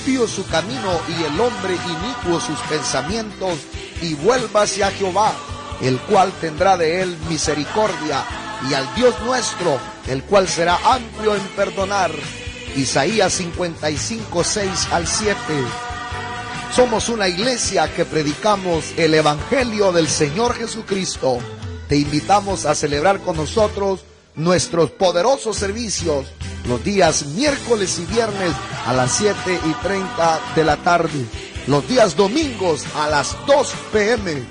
impío su camino y el hombre inicuo sus pensamientos, y vuélvase a Jehová, el cual tendrá de él misericordia, y al Dios nuestro, el cual será amplio en perdonar. Isaías 55, 6 al 7. Somos una iglesia que predicamos el Evangelio del Señor Jesucristo. Te invitamos a celebrar con nosotros nuestros poderosos servicios los días miércoles y viernes a las 7:30 de la tarde, los días domingos a las 2 p.m.,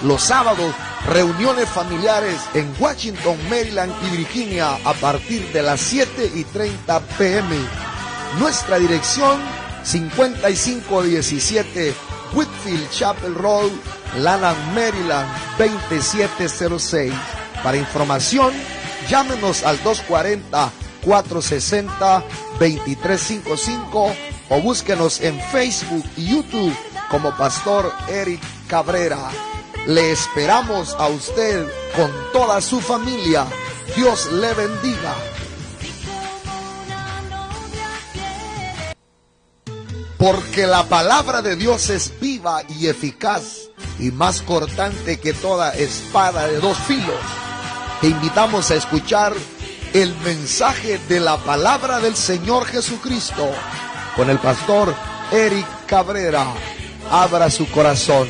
los sábados reuniones familiares en Washington, Maryland y Virginia a partir de las 7:30 p.m. Nuestra dirección 5517 Whitfield Chapel Road, Lanham, Maryland 27706. Para información, llámenos al 240-460-2355 o búsquenos en Facebook y YouTube como Pastor Eric Cabrera. Le esperamos a usted con toda su familia. Dios le bendiga. Porque la palabra de Dios es viva y eficaz y más cortante que toda espada de dos filos. Te invitamos a escuchar el mensaje de la palabra del Señor Jesucristo con el pastor Eric Cabrera. Abra su corazón.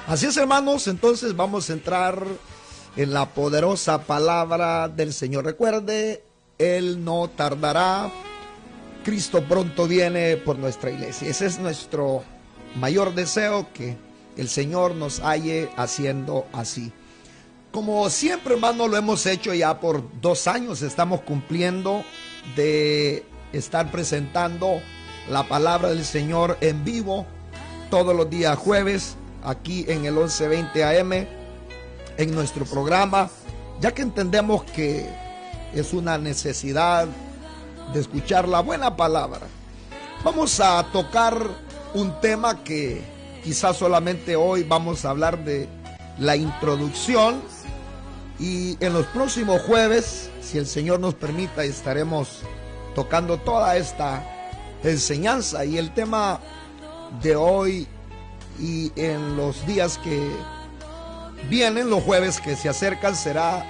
Así es, hermanos, entonces vamos a entrar en la poderosa palabra del Señor. Recuerde, Él no tardará. Cristo pronto viene por nuestra iglesia. Ese es nuestro mayor deseo, que el Señor nos halle haciendo así. Como siempre, hermano, lo hemos hecho ya por 2 años. Estamos cumpliendo de estar presentando la palabra del Señor en vivo todos los días jueves, aquí en el 1120 AM, en nuestro programa, ya que entendemos que es una necesidad de escuchar la buena palabra. Vamos a tocar un tema que quizás solamente hoy vamos a hablar de la introducción, y en los próximos jueves, si el Señor nos permita, estaremos tocando toda esta enseñanza. Y el tema de hoy y en los días que vienen, los jueves que se acercan, será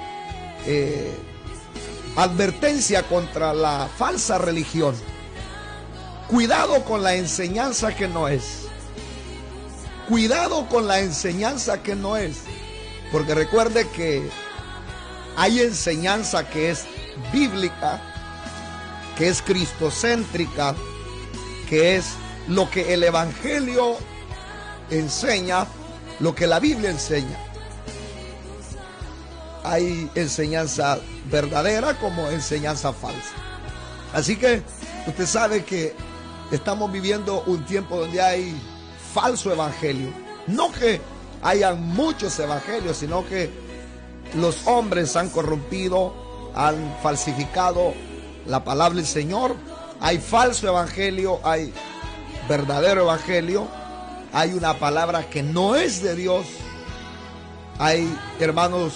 advertencia contra la falsa religión. Cuidado con la enseñanza que no es. Cuidado con la enseñanza que no es. Porque recuerde que hay enseñanza que es bíblica, que es cristocéntrica, que es lo que el Evangelio enseña, lo que la Biblia enseña. Hay enseñanza verdadera como enseñanza falsa. Así que usted sabe que estamos viviendo un tiempo donde hay falso evangelio. No que hayan muchos evangelios, sino que los hombres han corrompido, han falsificado la palabra del Señor. Hay falso evangelio, hay verdadero evangelio. Hay una palabra que no es de Dios. Hay, hermanos,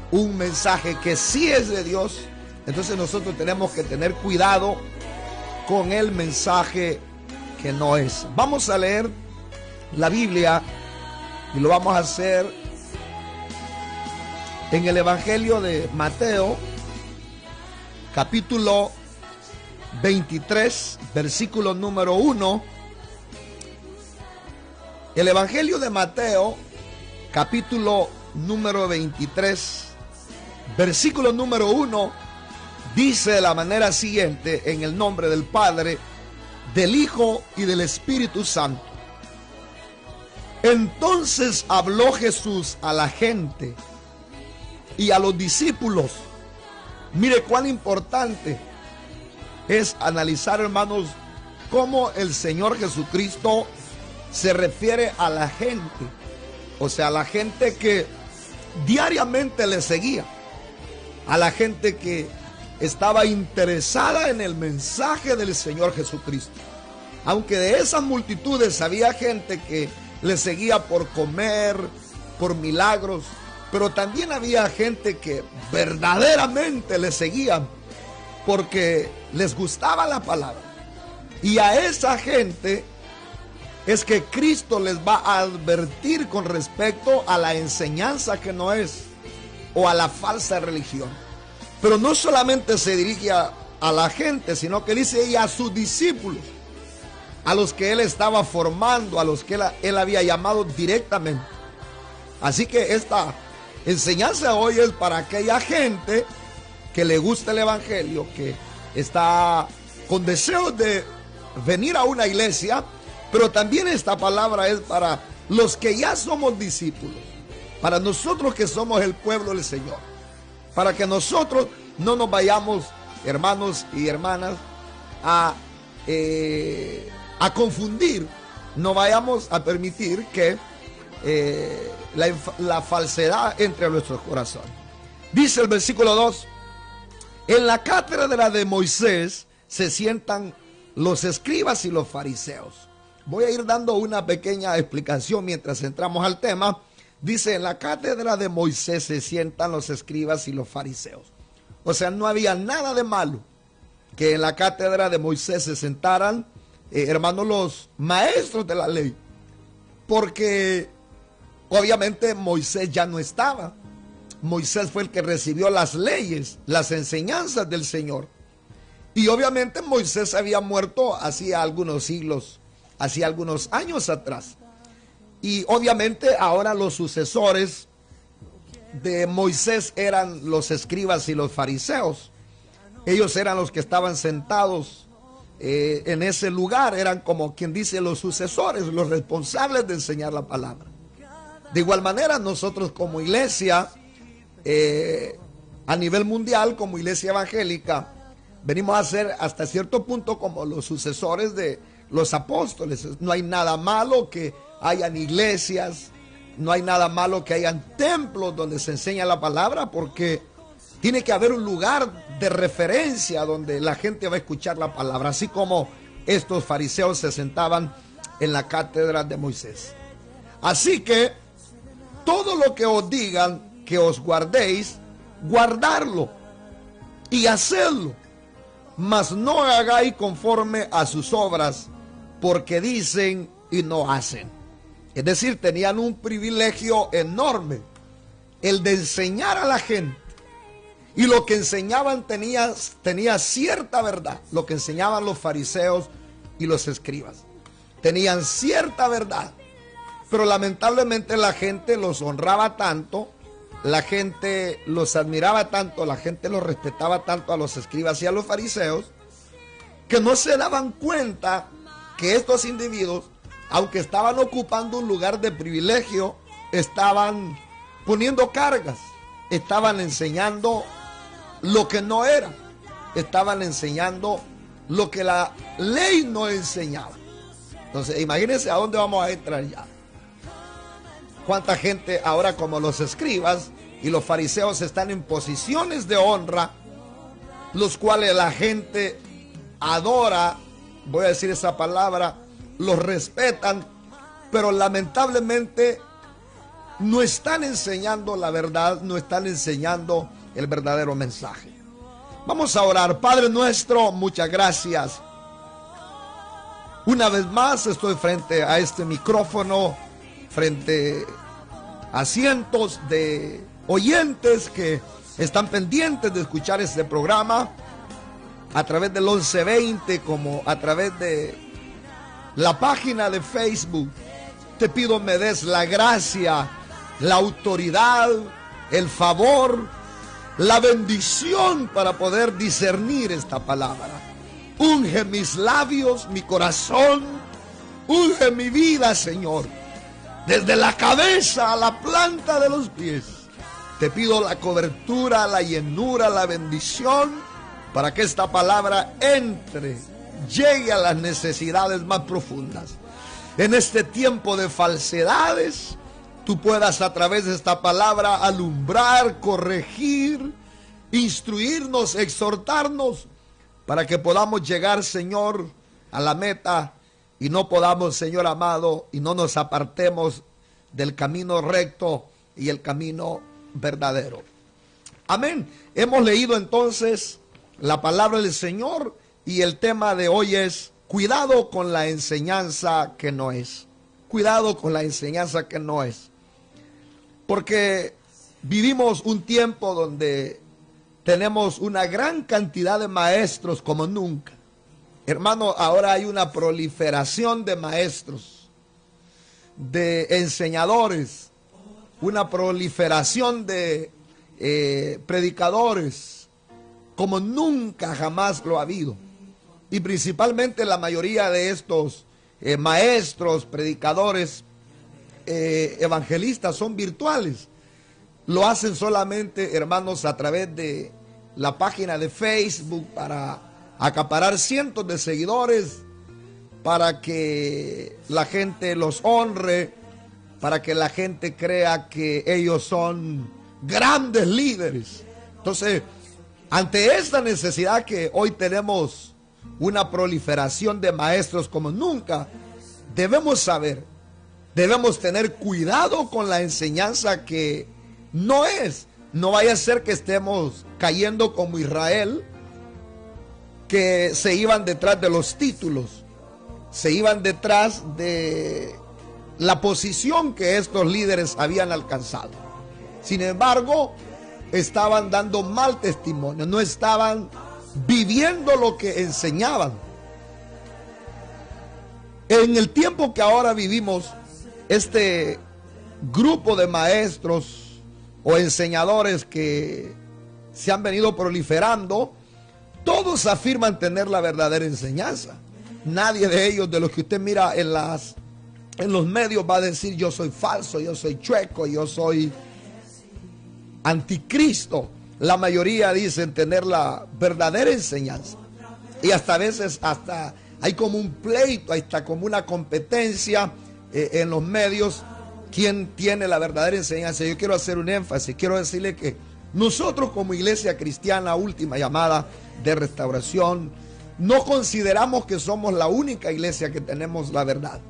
un mensaje que sí es de Dios. Entonces nosotros tenemos que tener cuidado con el mensaje que no es. Vamos a leer la Biblia y lo vamos a hacer en el Evangelio de Mateo, capítulo 23, versículo número 1. El Evangelio de Mateo, capítulo número 23, versículo número 1, dice de la manera siguiente: en el nombre del Padre, del Hijo y del Espíritu Santo. Entonces habló Jesús a la gente y a los discípulos. Mire cuán importante es analizar, hermanos, cómo el Señor Jesucristo se refiere a la gente. O sea, a la gente que diariamente le seguía, a la gente que estaba interesada en el mensaje del Señor Jesucristo. Aunque de esas multitudes había gente que le seguía por comer, por milagros, pero también había gente que verdaderamente le seguía porque les gustaba la palabra. Y a esa gente es que Cristo les va a advertir con respecto a la enseñanza que no es, o a la falsa religión. Pero no solamente se dirige a la gente, sino que dice y a sus discípulos, a los que él estaba formando, a los que él había llamado directamente. Así que esta enseñanza hoy es para aquella gente que le gusta el evangelio, que está con deseos de venir a una iglesia, pero también esta palabra es para los que ya somos discípulos, para nosotros que somos el pueblo del Señor, para que nosotros no nos vayamos, hermanos y hermanas, a confundir, no vayamos a permitir que la falsedad entre nuestros corazones. Dice el versículo 2: en la cátedra de Moisés se sientan los escribas y los fariseos. Voy a ir dando una pequeña explicación mientras entramos al tema. Dice, en la cátedra de Moisés se sientan los escribas y los fariseos. O sea, no había nada de malo que en la cátedra de Moisés se sentaran, hermanos, los maestros de la ley. Porque obviamente Moisés ya no estaba. Moisés fue el que recibió las leyes, las enseñanzas del Señor. Y obviamente Moisés había muerto hacía algunos siglos, hacía algunos años atrás. Y obviamente ahora los sucesores de Moisés eran los escribas y los fariseos. Ellos eran los que estaban sentados en ese lugar, eran como quien dice los sucesores, los responsables de enseñar la palabra. De igual manera nosotros como iglesia, a nivel mundial, como iglesia evangélica, venimos a ser hasta cierto punto como los sucesores de los apóstoles. No hay nada malo que hayan iglesias, no hay nada malo que hayan templos donde se enseña la palabra, porque tiene que haber un lugar de referencia donde la gente va a escuchar la palabra, así como estos fariseos se sentaban en la cátedra de Moisés. Así que todo lo que os digan que os guardéis, guardarlo y hacerlo, mas no hagáis conforme a sus obras, porque dicen y no hacen. Es decir, tenían un privilegio enorme, el de enseñar a la gente. Y lo que enseñaban tenía cierta verdad. Lo que enseñaban los fariseos y los escribas tenían cierta verdad. Pero lamentablemente la gente los honraba tanto, la gente los admiraba tanto, la gente los respetaba tanto a los escribas y a los fariseos, que no se daban cuenta que estos individuos, aunque estaban ocupando un lugar de privilegio, estaban poniendo cargas, estaban enseñando lo que no era, estaban enseñando lo que la ley no enseñaba. Entonces, imagínense a dónde vamos a entrar ya. Cuánta gente ahora, como los escribas y los fariseos, están en posiciones de honra, los cuales la gente adora, voy a decir esa palabra, los respetan, pero lamentablemente no están enseñando la verdad, no están enseñando el verdadero mensaje. Vamos a orar. Padre nuestro, muchas gracias. Una vez más estoy frente a este micrófono, frente a cientos de oyentes que están pendientes de escuchar este programa a través del 1120, como a través de la página de Facebook. Te pido me des la gracia, la autoridad, el favor, la bendición para poder discernir esta palabra. Unge mis labios, mi corazón, unge mi vida, Señor, desde la cabeza a la planta de los pies. Te pido la cobertura, la llenura, la bendición, para que esta palabra entre, llegue a las necesidades más profundas. En este tiempo de falsedades, tú puedas a través de esta palabra alumbrar, corregir, instruirnos, exhortarnos, para que podamos llegar, Señor, a la meta y no podamos, Señor amado, y no nos apartemos del camino recto y el camino verdadero. Amén. Hemos leído entonces la palabra del Señor, y el tema de hoy es cuidado con la enseñanza que no es. Cuidado con la enseñanza que no es. Porque vivimos un tiempo donde tenemos una gran cantidad de maestros como nunca. Hermano, ahora hay una proliferación de maestros, de enseñadores, una proliferación de predicadores como nunca jamás lo ha habido. Y principalmente la mayoría de estos maestros, predicadores, evangelistas son virtuales. Lo hacen solamente, hermanos, a través de la página de Facebook para acaparar cientos de seguidores, para que la gente los honre, para que la gente crea que ellos son grandes líderes. Entonces, ante esta necesidad que hoy tenemos una proliferación de maestros como nunca, debemos saber, debemos tener cuidado con la enseñanza que no es. No vaya a ser que estemos cayendo como Israel, que se iban detrás de los títulos, se iban detrás de la posición que estos líderes habían alcanzado. Sin embargo, estaban dando mal testimonio, no estaban viviendo lo que enseñaban. En el tiempo que ahora vivimos, este grupo de maestros o enseñadores que se han venido proliferando, todos afirman tener la verdadera enseñanza. Nadie de ellos, de los que usted mira en los medios, va a decir yo soy falso, yo soy chueco, yo soy anticristo. La mayoría dicen tener la verdadera enseñanza. Y hasta a veces hasta hay como un pleito, hasta como una competencia en los medios. ¿Quién tiene la verdadera enseñanza? Yo quiero hacer un énfasis, quiero decirle que nosotros como Iglesia Cristiana Última Llamada de Restauración no consideramos que somos la única iglesia que tenemos la verdad.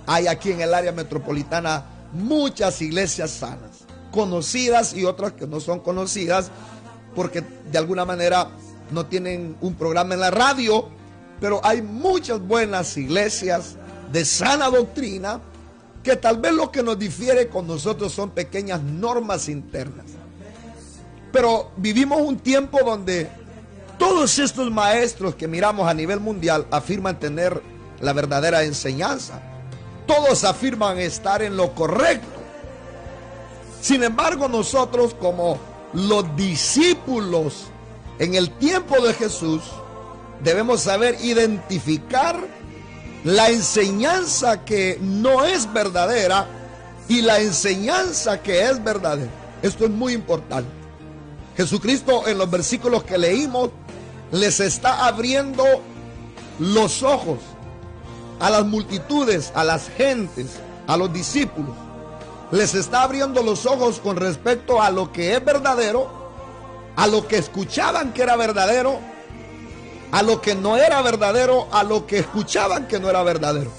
Hay aquí en el área metropolitana muchas iglesias sanas, conocidas y otras que no son conocidas porque de alguna manera no tienen un programa en la radio, pero hay muchas buenas iglesias de sana doctrina que tal vez lo que nos difiere con nosotros son pequeñas normas internas. Pero vivimos un tiempo donde todos estos maestros que miramos a nivel mundial afirman tener la verdadera enseñanza. Todos afirman estar en lo correcto. Sin embargo, nosotros como los discípulos en el tiempo de Jesús debemos saber identificar la enseñanza que no es verdadera y la enseñanza que es verdadera. Esto es muy importante. Jesucristo en los versículos que leímos les está abriendo los ojos a las multitudes, a las gentes, a los discípulos. Les está abriendo los ojos con respecto a lo que es verdadero, a lo que escuchaban que era verdadero, a lo que no era verdadero, a lo que escuchaban que no era verdadero.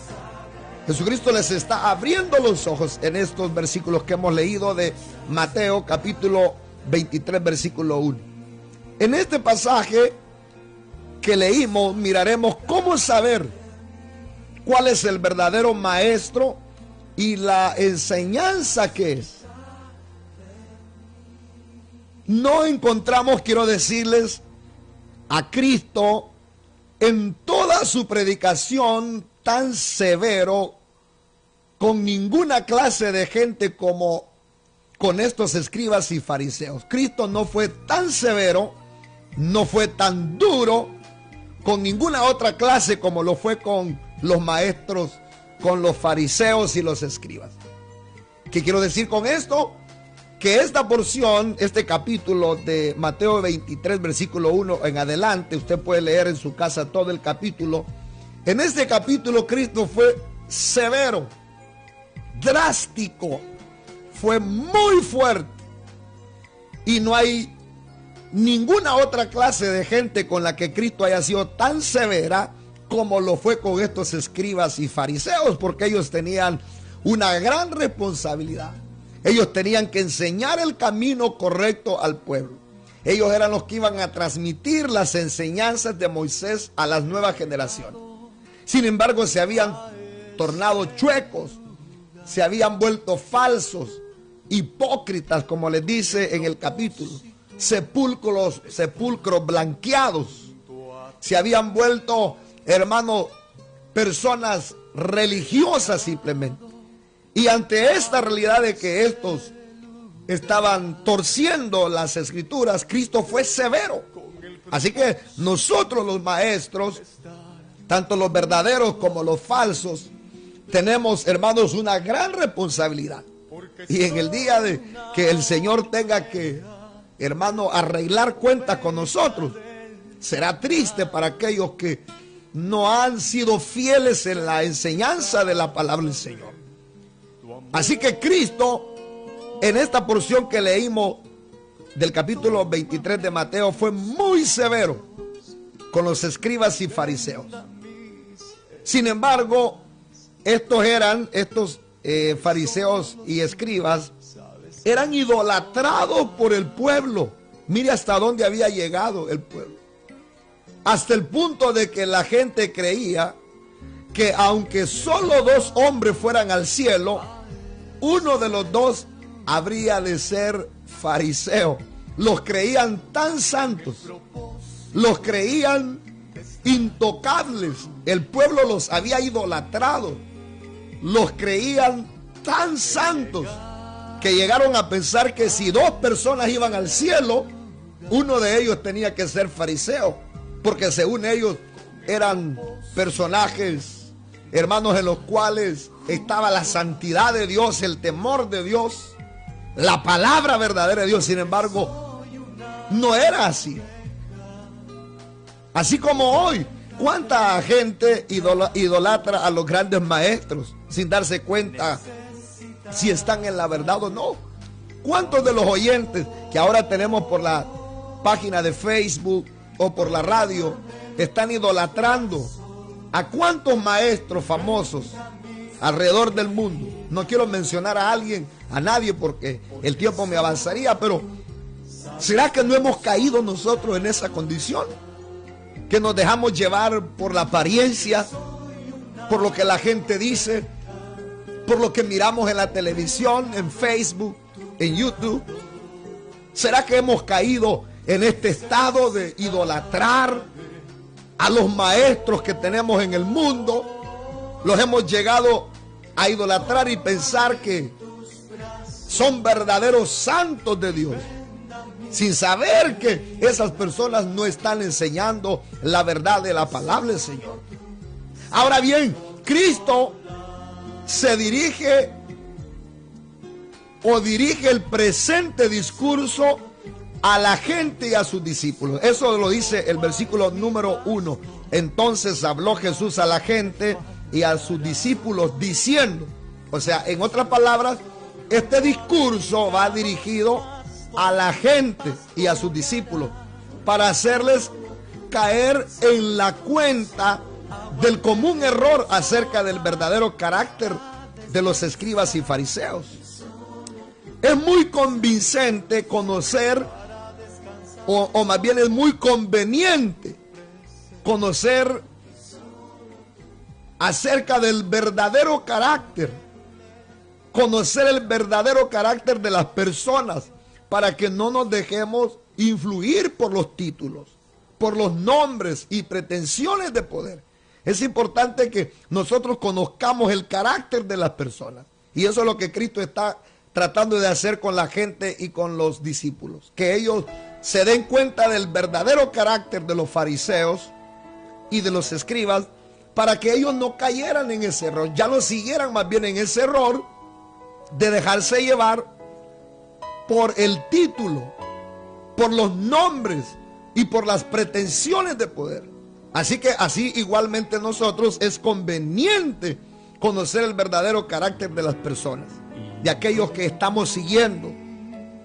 Jesucristo les está abriendo los ojos en estos versículos que hemos leído de Mateo capítulo 23 versículo 1. En este pasaje que leímos miraremos cómo saber cuál es el verdadero maestro y la enseñanza que es. No encontramos, quiero decirles, a Cristo en toda su predicación tan severo con ninguna clase de gente como con estos escribas y fariseos. Cristo no fue tan severo, no fue tan duro con ninguna otra clase como lo fue con los maestros, con los fariseos y los escribas. ¿Qué quiero decir con esto? Que esta porción, este capítulo de Mateo 23, versículo 1 en adelante, usted puede leer en su casa todo el capítulo. En este capítulo Cristo fue severo, drástico, fue muy fuerte. Y no hay ninguna otra clase de gente con la que Cristo haya sido tan severa como lo fue con estos escribas y fariseos, porque ellos tenían una gran responsabilidad. Ellos tenían que enseñar el camino correcto al pueblo. Ellos eran los que iban a transmitir las enseñanzas de Moisés a las nuevas generaciones. Sin embargo, se habían tornado chuecos, se habían vuelto falsos, hipócritas, como les dice en el capítulo, sepulcros blanqueados. Se habían vuelto, hermano, personas religiosas simplemente. Y ante esta realidad de que estos estaban torciendo las escrituras, Cristo fue severo. Así que nosotros los maestros, tanto los verdaderos como los falsos, tenemos, hermanos, una gran responsabilidad. Y en el día de que el Señor tenga que, hermano, arreglar cuentas con nosotros, será triste para aquellos que no han sido fieles en la enseñanza de la palabra del Señor. Así que Cristo, en esta porción que leímos del capítulo 23 de Mateo, fue muy severo con los escribas y fariseos. Sin embargo, estos fariseos y escribas eran idolatrados por el pueblo. Mire hasta dónde había llegado el pueblo. Hasta el punto de que la gente creía que aunque solo 2 hombres fueran al cielo, uno de los 2 habría de ser fariseo. Los creían tan santos, los creían intocables. El pueblo los había idolatrado, los creían tan santos que llegaron a pensar que si 2 personas iban al cielo, uno de ellos tenía que ser fariseo, porque según ellos eran personajes, hermanos, en los cuales estaba la santidad de Dios, el temor de Dios, la palabra verdadera de Dios. Sin embargo, no era así. Así como hoy, ¿cuánta gente idolatra a los grandes maestros sin darse cuenta si están en la verdad o no? ¿Cuántos de los oyentes que ahora tenemos por la página de Facebook o por la radio están idolatrando a cuántos maestros famosos alrededor del mundo? No quiero mencionar a alguien, a nadie, porque el tiempo me avanzaría, pero ¿será que no hemos caído nosotros en esa condición? Que nos dejamos llevar por la apariencia, por lo que la gente dice, por lo que miramos en la televisión, en Facebook, en YouTube. ¿Será que hemos caído en este estado de idolatrar a los maestros que tenemos en el mundo? Los hemos llegado a idolatrar y pensar que son verdaderos santos de Dios, sin saber que esas personas no están enseñando la verdad de la palabra del Señor. Ahora bien, Cristo se dirige el presente discurso a la gente y a sus discípulos. Eso lo dice el versículo número 1. Entonces habló Jesús a la gente y a sus discípulos diciendo, o sea, en otras palabras, este discurso va dirigido a la gente y a sus discípulos para hacerles caer en la cuenta del común error acerca del verdadero carácter de los escribas y fariseos. Es muy convincente conocer, o más bien es muy conveniente conocer acerca del verdadero carácter, conocer el verdadero carácter de las personas, para que no nos dejemos influir por los títulos, por los nombres y pretensiones de poder. Es importante que nosotros conozcamos el carácter de las personas. Y eso es lo que Cristo está tratando de hacer con la gente y con los discípulos. Que ellos se den cuenta del verdadero carácter de los fariseos y de los escribas, para que ellos no cayeran en ese error, ya no siguieran más bien en ese error de dejarse llevar por el título, por los nombres y por las pretensiones de poder. Así que así igualmente nosotros es conveniente conocer el verdadero carácter de las personas, de aquellos que estamos siguiendo,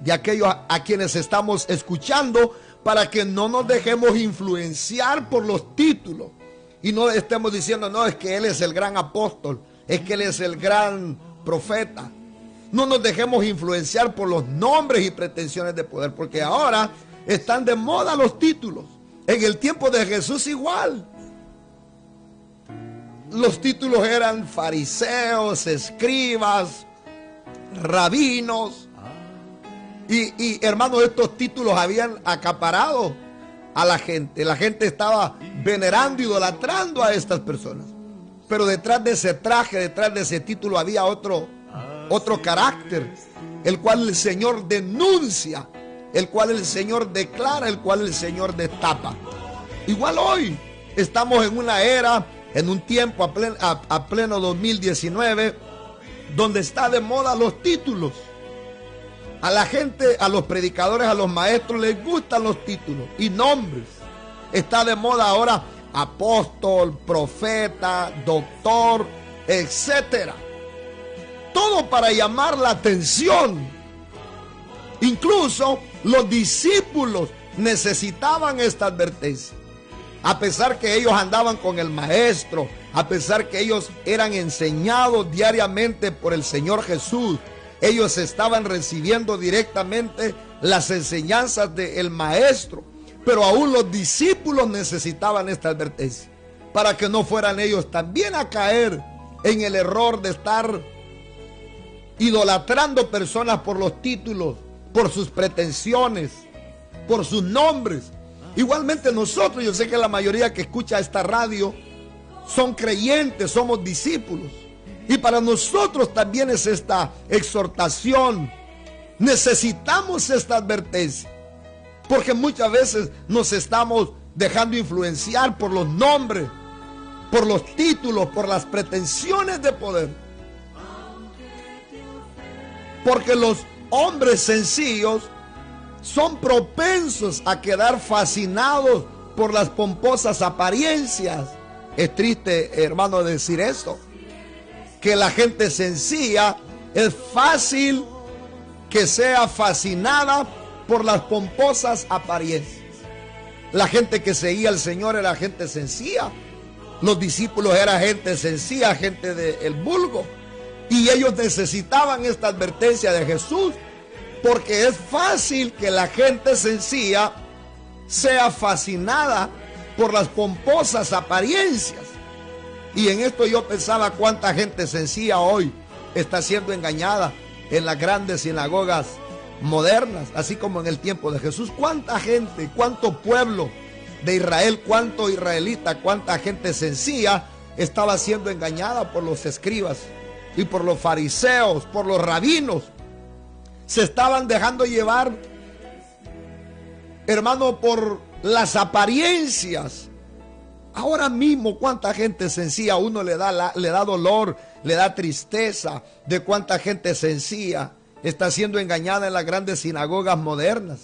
de aquellos a quienes estamos escuchando, para que no nos dejemos influenciar por los títulos y no estemos diciendo, no, es que él es el gran apóstol, es que él es el gran profeta. No nos dejemos influenciar por los nombres y pretensiones de poder, porque ahora Están de moda los títulos. En el tiempo de Jesús igual. Los títulos eran fariseos, escribas, rabinos. Y hermanos, estos títulos habían acaparado a la gente. La gente estaba venerando, idolatrando a estas personas. Pero detrás de ese traje, detrás de ese título había otro carácter, el cual el Señor denuncia, el cual el Señor declara, el cual el Señor destapa. Igual hoy estamos en una era, en un tiempo a pleno 2019, donde está de moda los títulos. A la gente, a los predicadores, a los maestros les gustan los títulos y nombres. Está de moda ahora apóstol, profeta, doctor, etcétera. Todo para llamar la atención. Incluso los discípulos necesitaban esta advertencia. A pesar que ellos andaban con el maestro, a pesar que ellos eran enseñados diariamente por el Señor Jesús, ellos estaban recibiendo directamente las enseñanzas del maestro, pero aún los discípulos necesitaban esta advertencia para que no fueran ellos también a caer en el error de estar idolatrando personas por los títulos, por sus pretensiones, por sus nombres. Igualmente nosotros, yo sé que la mayoría que escucha esta radio son creyentes, somos discípulos. Y para nosotros también es esta exhortación. Necesitamos esta advertencia. Porque muchas veces nos estamos dejando influenciar por los nombres, por los títulos, por las pretensiones de poder. Porque los hombres sencillos son propensos a quedar fascinados por las pomposas apariencias. Es triste, hermano, decir esto, que la gente sencilla es fácil que sea fascinada por las pomposas apariencias. La gente que seguía al Señor era gente sencilla. Los discípulos eran gente sencilla, gente del vulgo. Y ellos necesitaban esta advertencia de Jesús, porque es fácil que la gente sencilla sea fascinada por las pomposas apariencias. Y en esto yo pensaba cuánta gente sencilla hoy está siendo engañada en las grandes sinagogas modernas, así como en el tiempo de Jesús. Cuánta gente, cuánto pueblo de Israel, cuánto israelita, cuánta gente sencilla estaba siendo engañada por los escribas y por los fariseos, por los rabinos. Se estaban dejando llevar, hermano, por las apariencias. Ahora mismo cuánta gente sencilla a uno le da dolor, le da tristeza de cuánta gente sencilla está siendo engañada en las grandes sinagogas modernas.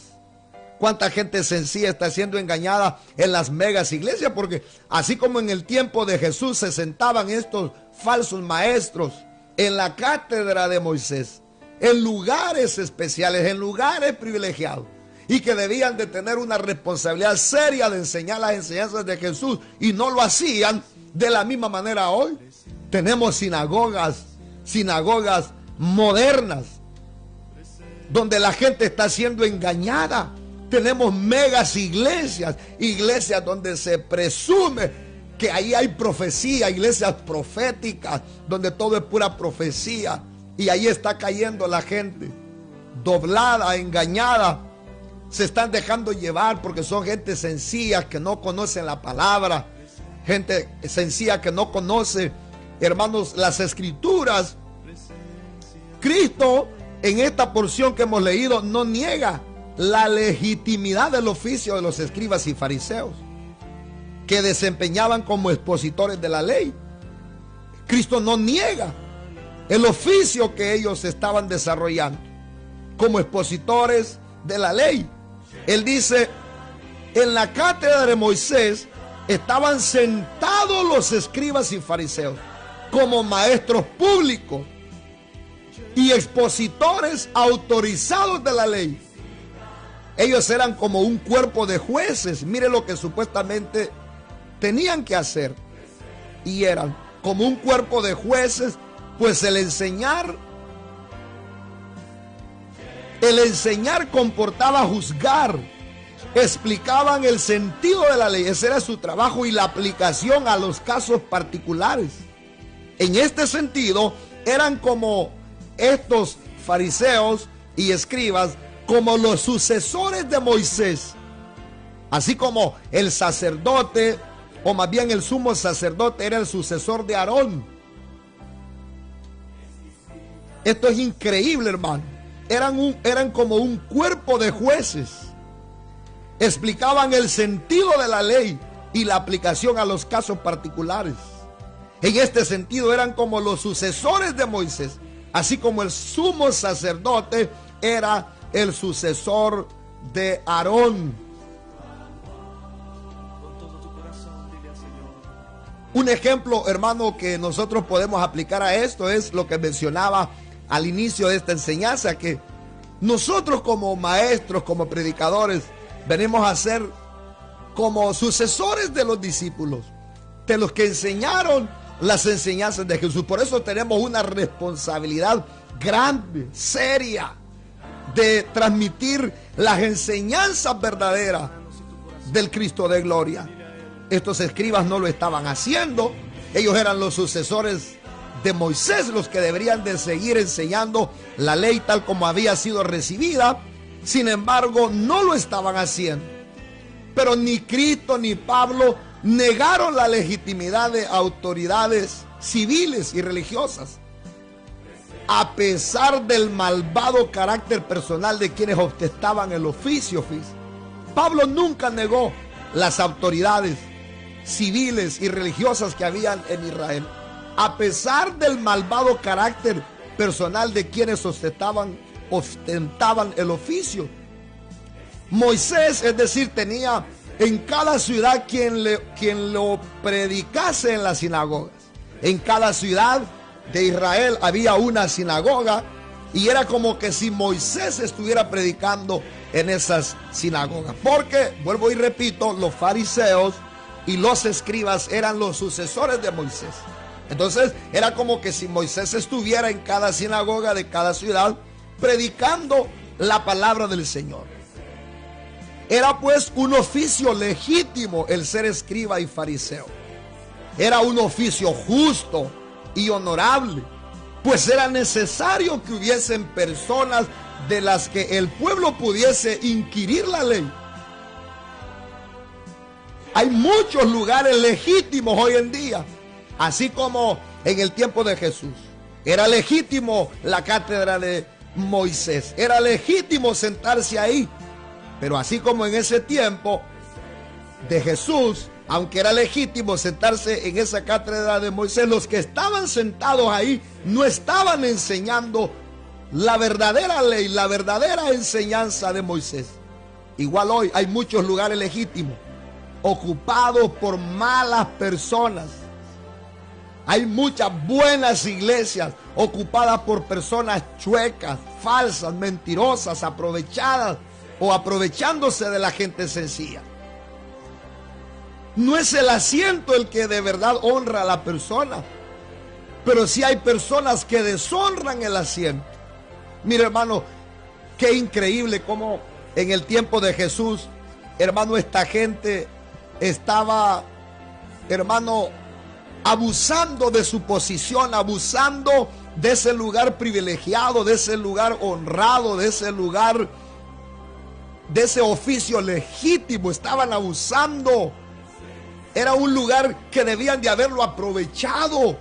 Cuánta gente sencilla está siendo engañada en las megas iglesias, porque así como en el tiempo de Jesús se sentaban estos falsos maestros en la cátedra de Moisés, en lugares especiales, en lugares privilegiados, y que debían de tener una responsabilidad seria de enseñar las enseñanzas de Jesús, y no lo hacían. De la misma manera hoy tenemos sinagogas modernas, donde la gente está siendo engañada. Tenemos megas iglesias donde se presume que ahí hay profecía, iglesias proféticas, donde todo es pura profecía, y ahí está cayendo la gente, doblada, engañada. Se están dejando llevar porque son gente sencilla que no conocen la palabra, gente sencilla que no conoce, hermanos, las escrituras. Cristo, en esta porción que hemos leído, no niega la legitimidad del oficio de los escribas y fariseos, que desempeñaban como expositores de la ley. Cristo no niega el oficio que ellos estaban desarrollando como expositores de la ley. Él dice, en la cátedra de Moisés estaban sentados los escribas y fariseos como maestros públicos y expositores autorizados de la ley. Ellos eran como un cuerpo de jueces. Mire lo que supuestamente tenían que hacer. Y eran como un cuerpo de jueces, pues el enseñar comportaba juzgar explicaban el sentido de la ley. Ese era su trabajo y la aplicación a los casos particulares. En este sentido, eran como estos fariseos y escribas, como los sucesores de Moisés, así como el sacerdote, o más bien el sumo sacerdote era el sucesor de Aarón. Esto es increíble, hermano. Eran como un cuerpo de jueces. Explicaban el sentido de la ley y la aplicación a los casos particulares. En este sentido eran como los sucesores de Moisés, así como el sumo sacerdote era el sucesor de Aarón. Un ejemplo, hermano, que nosotros podemos aplicar a esto es lo que mencionaba al inicio de esta enseñanza, que nosotros como maestros, como predicadores, venimos a ser como sucesores de los discípulos, de los que enseñaron las enseñanzas de Jesús. Por eso tenemos una responsabilidad grande, seria, de transmitir las enseñanzas verdaderas del Cristo de gloria. Estos escribas no lo estaban haciendo. Ellos eran los sucesores de Moisés, los que deberían de seguir enseñando la ley tal como había sido recibida. Sin embargo, no lo estaban haciendo. Pero ni Cristo ni Pablo negaron la legitimidad de autoridades civiles y religiosas, a pesar del malvado carácter personal de quienes ostentaban el oficio. Pablo nunca negó las autoridades civiles y religiosas que habían en Israel, a pesar del malvado carácter personal de quienes ostentaban el oficio. Moisés, es decir, tenía en cada ciudad quien lo predicase en las sinagogas. En cada ciudad de Israel había una sinagoga y era como que si Moisés estuviera predicando en esas sinagogas. Porque, vuelvo y repito, los fariseos y los escribas eran los sucesores de Moisés. Entonces era como que si Moisés estuviera en cada sinagoga de cada ciudad predicando la palabra del Señor. Era pues un oficio legítimo el ser escriba y fariseo. Era un oficio justo y honorable, pues era necesario que hubiesen personas de las que el pueblo pudiese inquirir la ley. Hay muchos lugares legítimos hoy en día, así como en el tiempo de Jesús. Era legítimo la cátedra de Moisés, era legítimo sentarse ahí. Pero así como en ese tiempo de Jesús, aunque era legítimo sentarse en esa cátedra de Moisés, los que estaban sentados ahí no estaban enseñando la verdadera ley, la verdadera enseñanza de Moisés. Igual hoy hay muchos lugares legítimos ocupados por malas personas. Hay muchas buenas iglesias ocupadas por personas chuecas, falsas, mentirosas, aprovechadas o aprovechándose de la gente sencilla. No es el asiento el que de verdad honra a la persona, pero sí hay personas que deshonran el asiento. Mira, hermano, qué increíble cómo en el tiempo de Jesús, hermano, esta gente estaba, hermano, abusando de su posición, abusando de ese lugar privilegiado, de ese lugar honrado, de ese lugar, de ese oficio legítimo. Estaban abusando. Era un lugar que debían de haberlo aprovechado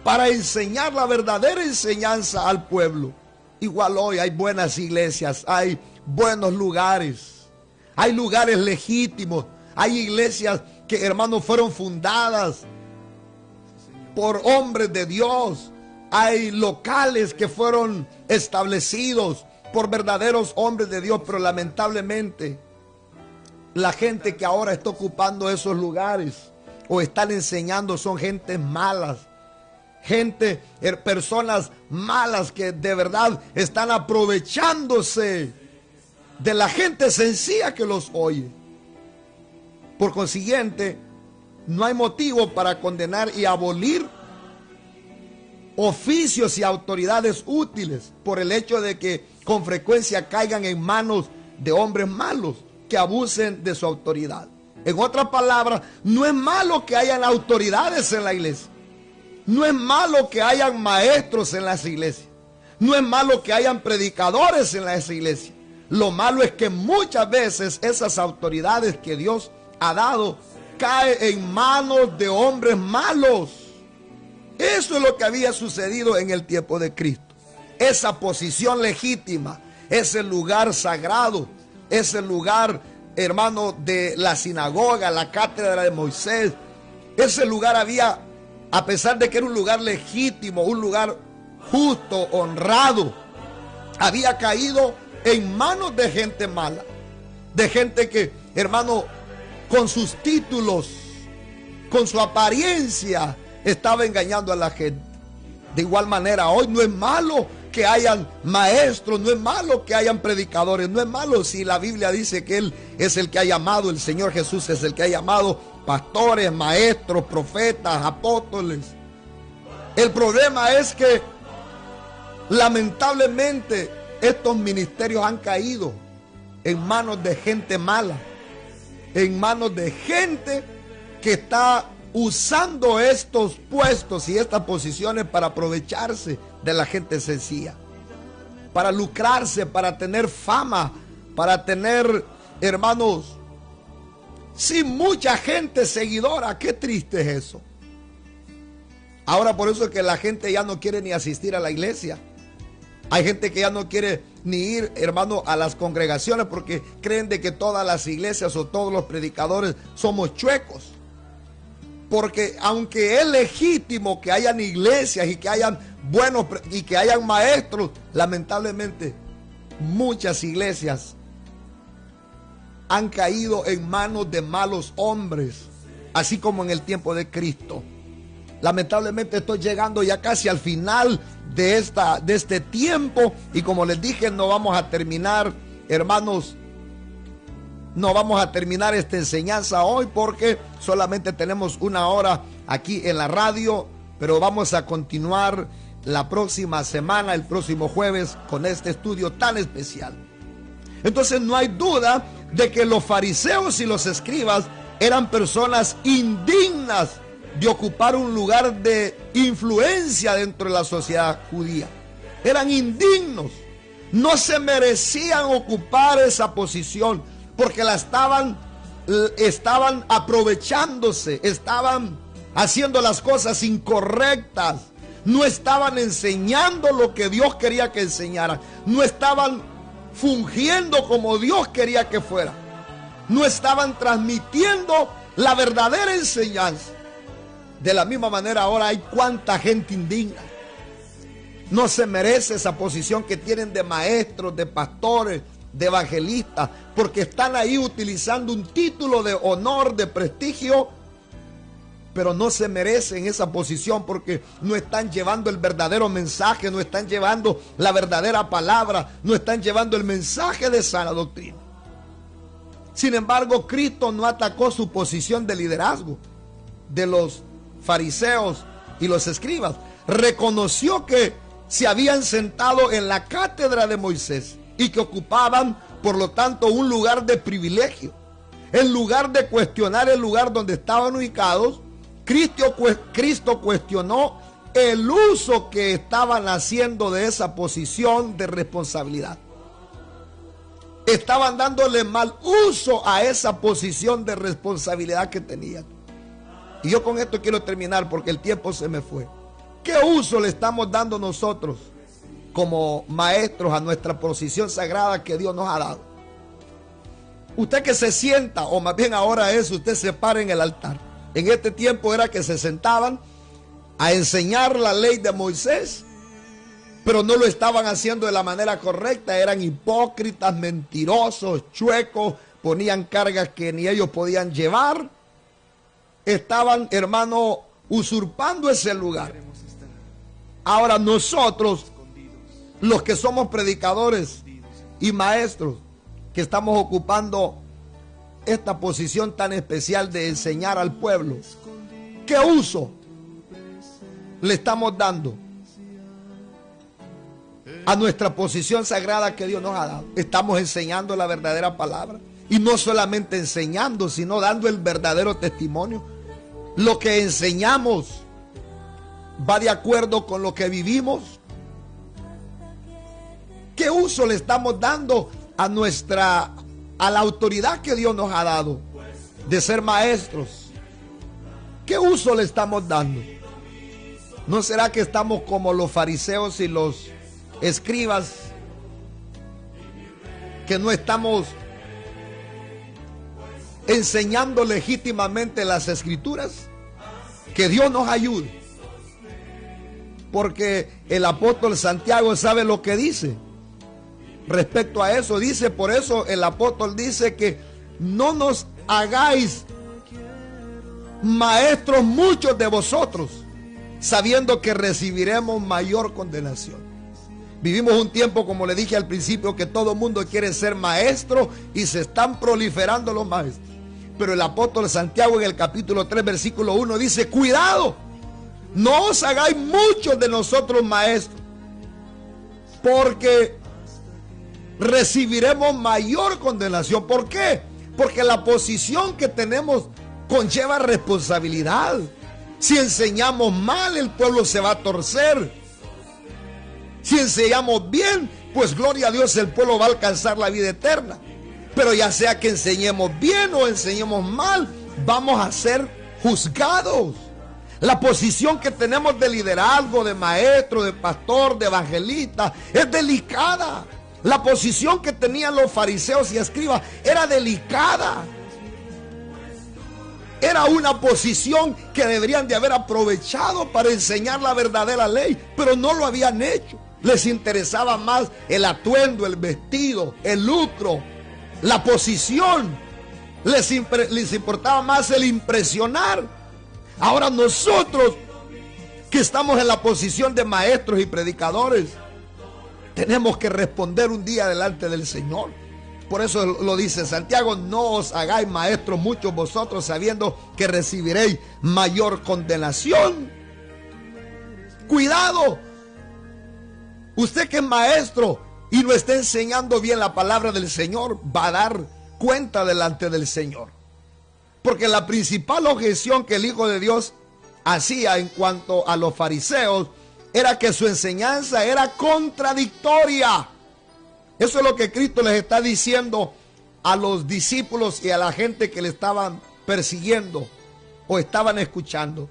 para enseñar la verdadera enseñanza al pueblo. Igual hoy hay buenas iglesias, hay buenos lugares, hay lugares legítimos, hay iglesias que, hermanos, fueron fundadas por hombres de Dios. Hay locales que fueron establecidos por verdaderos hombres de Dios, pero lamentablemente la gente que ahora está ocupando esos lugares o están enseñando son gentes malas, personas malas que de verdad están aprovechándose de la gente sencilla que los oye. Por consiguiente, no hay motivo para condenar y abolir oficios y autoridades útiles por el hecho de que con frecuencia caigan en manos de hombres malos. que abusen de su autoridad. En otras palabras, no es malo que hayan autoridades en la iglesia. No es malo que hayan maestros en las iglesias. No es malo que hayan predicadores en las iglesias. Lo malo es que muchas veces esas autoridades que Dios ha dado caen en manos de hombres malos. Eso es lo que había sucedido en el tiempo de Cristo. Esa posición legítima, ese lugar sagrado, ese lugar, hermano, de la sinagoga, la cátedra de Moisés, ese lugar había, a pesar de que era un lugar legítimo, un lugar justo, honrado, había caído en manos de gente mala, de gente que, hermano, con sus títulos, con su apariencia, estaba engañando a la gente. De igual manera, hoy no es malo que hayan maestros, no es malo que hayan predicadores, no es malo si la Biblia dice que Él es el que ha llamado, el Señor Jesús es el que ha llamado pastores, maestros, profetas, apóstoles. El problema es que lamentablemente estos ministerios han caído en manos de gente mala, en manos de gente que está usando estos puestos y estas posiciones para aprovecharse de la gente sencilla, para lucrarse, para tener fama, para tener, hermanos, sí, mucha gente seguidora. Qué triste es eso. Ahora por eso es que la gente ya no quiere ni asistir a la iglesia. Hay gente que ya no quiere ni ir, hermano, a las congregaciones porque creen de que todas las iglesias o todos los predicadores somos chuecos. Porque aunque es legítimo que hayan iglesias y que hayan buenos y que hayan maestros, lamentablemente muchas iglesias han caído en manos de malos hombres, así como en el tiempo de Cristo. Lamentablemente estoy llegando ya casi al final de este tiempo y como les dije, no vamos a terminar, hermanos, no vamos a terminar esta enseñanza hoy porque solamente tenemos una hora aquí en la radio, pero vamos a continuar la próxima semana, el próximo jueves, con este estudio tan especial. Entonces no hay duda de que los fariseos y los escribas eran personas indignas de ocupar un lugar de influencia dentro de la sociedad judía. Eran indignos, no se merecían ocupar esa posición porque la estaban aprovechándose, estaban haciendo las cosas incorrectas, no estaban enseñando lo que Dios quería que enseñaran, no estaban fungiendo como Dios quería que fuera, no estaban transmitiendo la verdadera enseñanza. De la misma manera ahora hay cuánta gente indigna. No se merece esa posición que tienen de maestros, de pastores, de evangelistas, porque están ahí utilizando un título de honor, de prestigio, pero no se merecen esa posición porque no están llevando el verdadero mensaje, no están llevando la verdadera palabra, no están llevando el mensaje de sana doctrina. Sin embargo, Cristo no atacó su posición de liderazgo de los fariseos y los escribas. Reconoció que se habían sentado en la cátedra de Moisés y que ocupaban, por lo tanto, un lugar de privilegio. En lugar de cuestionar el lugar donde estaban ubicados, Cristo cuestionó el uso que estaban haciendo de esa posición de responsabilidad. Estaban dándole mal uso a esa posición de responsabilidad que tenían. Y yo con esto quiero terminar porque el tiempo se me fue. ¿Qué uso le estamos dando nosotros como maestros a nuestra posición sagrada que Dios nos ha dado? Usted que se sienta, o más bien ahora es, usted se para en el altar. En este tiempo era que se sentaban a enseñar la ley de Moisés, pero no lo estaban haciendo de la manera correcta. Eran hipócritas, mentirosos, chuecos, ponían cargas que ni ellos podían llevar. Estaban, hermano, usurpando ese lugar. Ahora nosotros, los que somos predicadores y maestros, que estamos ocupando esta posición tan especial de enseñar al pueblo, ¿qué uso le estamos dando a nuestra posición sagrada que Dios nos ha dado? ¿Estamos enseñando la verdadera palabra? Y no solamente enseñando, sino dando el verdadero testimonio. Lo que enseñamos va de acuerdo con lo que vivimos. ¿Qué uso le estamos dando a la autoridad que Dios nos ha dado de ser maestros? ¿Qué uso le estamos dando? ¿No será que estamos como los fariseos y los escribas, que no estamos enseñando legítimamente las escrituras? Que Dios nos ayude, porque el apóstol Santiago sabe lo que dice respecto a eso. Dice, por eso el apóstol dice que no nos hagáis maestros muchos de vosotros, sabiendo que recibiremos mayor condenación. Vivimos un tiempo, como le dije al principio, que todo el mundo quiere ser maestro y se están proliferando los maestros. Pero el apóstol Santiago en el capítulo 3, versículo 1 dice, cuidado, no os hagáis muchos de nosotros maestros, porque recibiremos mayor condenación. ¿Por qué? Porque la posición que tenemos conlleva responsabilidad. Si enseñamos mal, el pueblo se va a torcer. Si enseñamos bien, pues gloria a Dios, el pueblo va a alcanzar la vida eterna. Pero ya sea que enseñemos bien o enseñemos mal, vamos a ser juzgados. La posición que tenemos de liderazgo, de maestro, de pastor, de evangelista, es delicada. La posición que tenían los fariseos y escribas era delicada. Era una posición que deberían de haber aprovechado para enseñar la verdadera ley, pero no lo habían hecho. Les interesaba más el atuendo, el vestido, el lucro, la posición. Les importaba más el impresionar. Ahora nosotros, que estamos en la posición de maestros y predicadores, tenemos que responder un día delante del Señor. Por eso lo dice Santiago, no os hagáis maestros muchos vosotros, sabiendo que recibiréis mayor condenación. Cuidado. Usted que es maestro y no está enseñando bien la palabra del Señor, va a dar cuenta delante del Señor. Porque la principal objeción que el Hijo de Dios hacía en cuanto a los fariseos era que su enseñanza era contradictoria. Eso es lo que Cristo les está diciendo a los discípulos y a la gente que le estaban persiguiendo o estaban escuchando.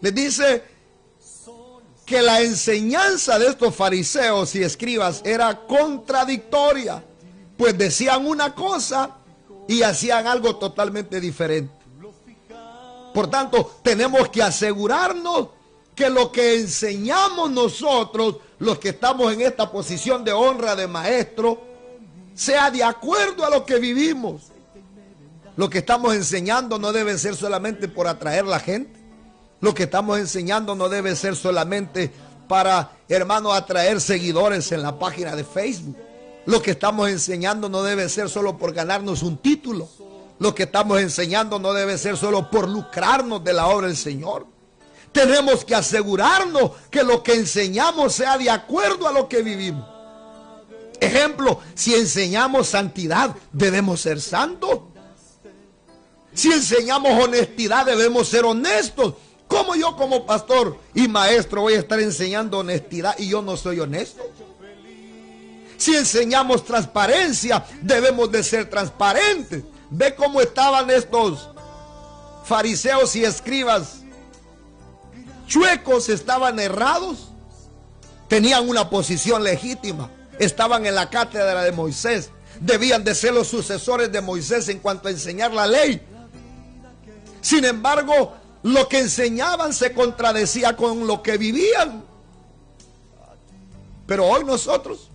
Les dice que la enseñanza de estos fariseos y escribas era contradictoria, pues decían una cosa y hacían algo totalmente diferente. Por tanto, tenemos que asegurarnos que lo que enseñamos nosotros, los que estamos en esta posición de honra de maestro, sea de acuerdo a lo que vivimos. Lo que estamos enseñando no debe ser solamente por atraer a la gente. Lo que estamos enseñando no debe ser solamente para, hermano, atraer seguidores en la página de Facebook. Lo que estamos enseñando no debe ser solo por ganarnos un título. Lo que estamos enseñando no debe ser solo por lucrarnos de la obra del Señor. Tenemos que asegurarnos que lo que enseñamos sea de acuerdo a lo que vivimos. Ejemplo, si enseñamos santidad, debemos ser santos. Si enseñamos honestidad, debemos ser honestos. ¿Cómo yo como pastor y maestro voy a estar enseñando honestidad y yo no soy honesto? Si enseñamos transparencia, debemos de ser transparentes. Ve cómo estaban estos fariseos y escribas. Chuecos, estaban errados, tenían una posición legítima, estaban en la cátedra de Moisés, debían de ser los sucesores de Moisés en cuanto a enseñar la ley. Sin embargo, lo que enseñaban se contradecía con lo que vivían. Pero hoy nosotros